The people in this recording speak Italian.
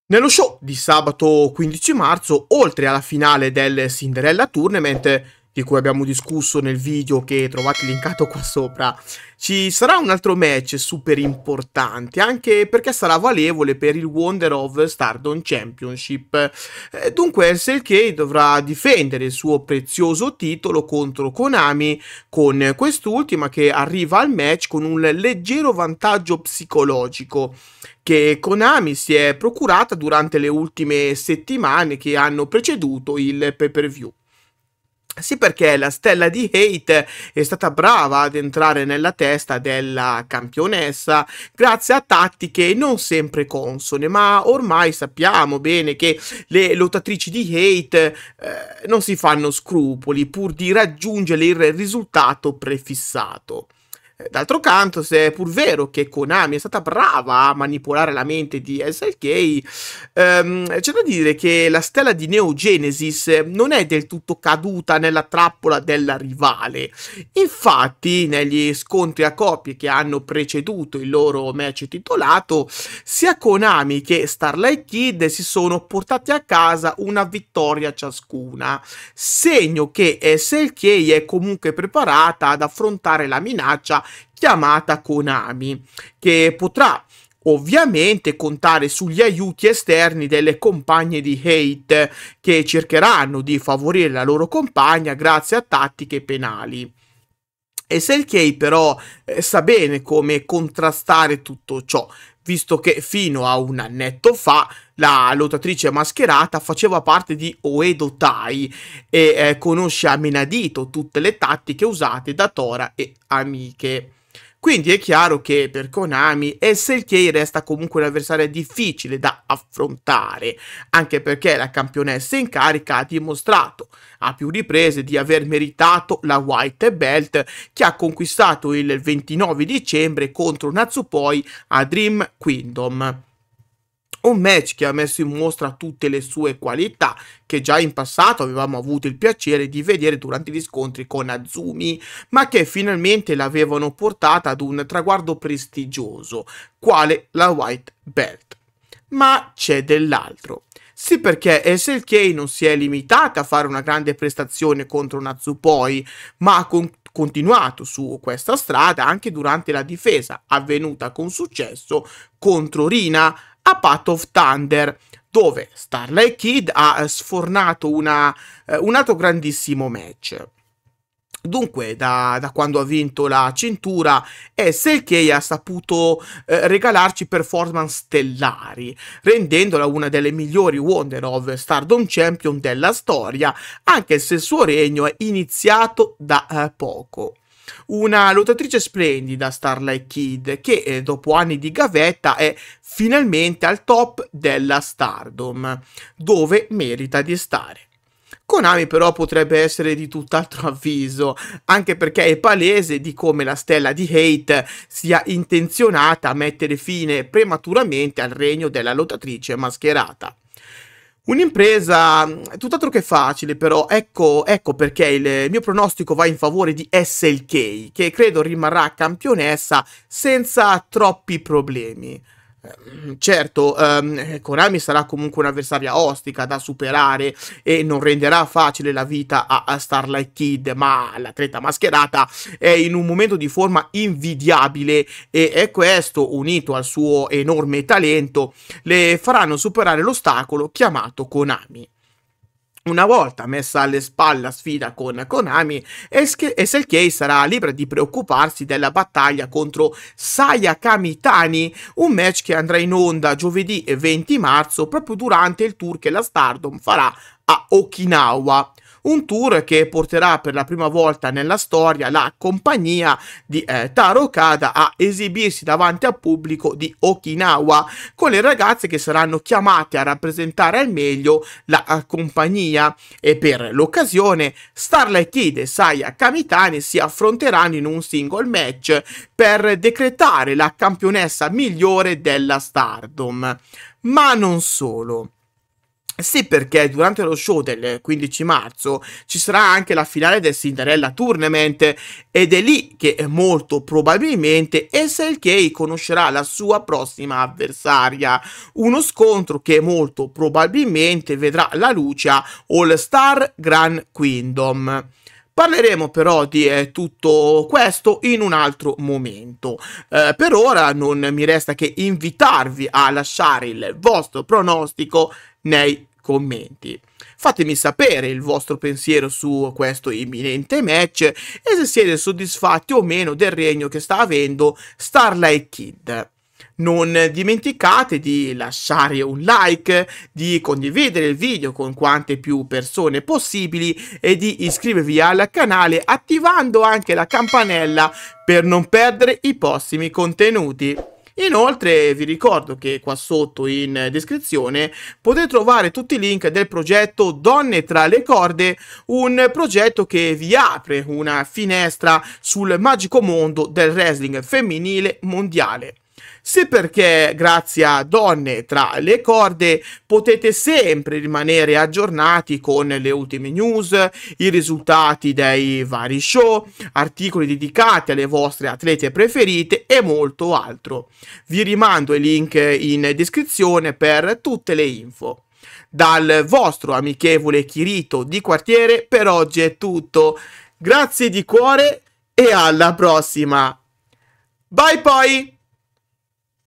Nello show di sabato 15 marzo, oltre alla finale del Cinderella Tournament, di cui abbiamo discusso nel video che trovate linkato qua sopra, ci sarà un altro match super importante, anche perché sarà valevole per il Wonder of Stardom Championship. Dunque SLK dovrà difendere il suo prezioso titolo contro Konami, con quest'ultima che arriva al match con un leggero vantaggio psicologico che Konami si è procurata durante le ultime settimane che hanno preceduto il pay-per-view. Sì, perché la stella di Hate è stata brava ad entrare nella testa della campionessa grazie a tattiche non sempre consone, ma ormai sappiamo bene che le lottatrici di Hate non si fanno scrupoli pur di raggiungere il risultato prefissato. D'altro canto, se è pur vero che Konami è stata brava a manipolare la mente di SLK, c'è da dire che la stella di Neo Genesis non è del tutto caduta nella trappola della rivale. Infatti, negli scontri a coppie che hanno preceduto il loro match titolato, sia Konami che Starlight Kid si sono portati a casa una vittoria ciascuna, segno che SLK è comunque preparata ad affrontare la minaccia chiamata Konami, che potrà ovviamente contare sugli aiuti esterni delle compagne di Hate, che cercheranno di favorire la loro compagna grazie a tattiche penali. SLK però sa bene come contrastare tutto ciò, visto che fino a un annetto fa la lottatrice mascherata faceva parte di Oedo Tai e conosce a menadito tutte le tattiche usate da Tora e amiche. Quindi è chiaro che per Konami SLK resta comunque un avversario difficile da affrontare, anche perché la campionessa in carica ha dimostrato a più riprese di aver meritato la White Belt che ha conquistato il 29 dicembre contro Natsupoi a Dream Kingdom. Un match che ha messo in mostra tutte le sue qualità, che già in passato avevamo avuto il piacere di vedere durante gli scontri con Azumi, ma che finalmente l'avevano portata ad un traguardo prestigioso, quale la White Belt. Ma c'è dell'altro. Sì, perché SLK non si è limitata a fare una grande prestazione contro Natsupoi, ma ha continuato su questa strada anche durante la difesa, avvenuta con successo contro Rina a Path of Thunder, dove Starlight Kid ha sfornato un altro grandissimo match. Dunque, da quando ha vinto la cintura, SLK ha saputo regalarci performance stellari, rendendola una delle migliori Wonder of Stardom Champion della storia, anche se il suo regno è iniziato da poco. Una lottatrice splendida, Starlight Kid, che dopo anni di gavetta è finalmente al top della Stardom, dove merita di stare. Konami però potrebbe essere di tutt'altro avviso, anche perché è palese di come la stella di Hate sia intenzionata a mettere fine prematuramente al regno della lottatrice mascherata. Un'impresa tutt'altro che facile, però ecco perché il mio pronostico va in favore di SLK, che credo rimarrà campionessa senza troppi problemi. Certo, Konami sarà comunque un'avversaria ostica da superare e non renderà facile la vita a Starlight Kid, ma l'atleta mascherata è in un momento di forma invidiabile e questo, unito al suo enorme talento, le faranno superare l'ostacolo chiamato Konami. Una volta messa alle spalle la sfida con Konami, SLK sarà libera di preoccuparsi della battaglia contro Saya Kamitani, un match che andrà in onda giovedì 20 marzo proprio durante il tour che la Stardom farà a Okinawa. Un tour che porterà per la prima volta nella storia la compagnia di Taro Okada a esibirsi davanti al pubblico di Okinawa, con le ragazze che saranno chiamate a rappresentare al meglio la compagnia, e per l'occasione Starlight Kid e Saya Kamitani si affronteranno in un single match per decretare la campionessa migliore della Stardom. Ma non solo. Sì, perché durante lo show del 15 marzo ci sarà anche la finale del Cinderella Tournament ed è lì che molto probabilmente SLK conoscerà la sua prossima avversaria. Uno scontro che molto probabilmente vedrà la luce a All Star Grand Kingdom. Parleremo però di tutto questo in un altro momento. Per ora non mi resta che invitarvi a lasciare il vostro pronostico nei commenti. Fatemi sapere il vostro pensiero su questo imminente match e se siete soddisfatti o meno del regno che sta avendo Starlight Kid. Non dimenticate di lasciare un like, di condividere il video con quante più persone possibili e di iscrivervi al canale attivando anche la campanella per non perdere i prossimi contenuti. Inoltre vi ricordo che qua sotto in descrizione potete trovare tutti i link del progetto Donne tra le corde, un progetto che vi apre una finestra sul magico mondo del wrestling femminile mondiale. Sì, perché grazie a Donne tra le corde potete sempre rimanere aggiornati con le ultime news, i risultati dei vari show, articoli dedicati alle vostre atlete preferite e molto altro. Vi rimando i link in descrizione per tutte le info. Dal vostro amichevole Kirito di quartiere per oggi è tutto. Grazie di cuore e alla prossima. Bye poi!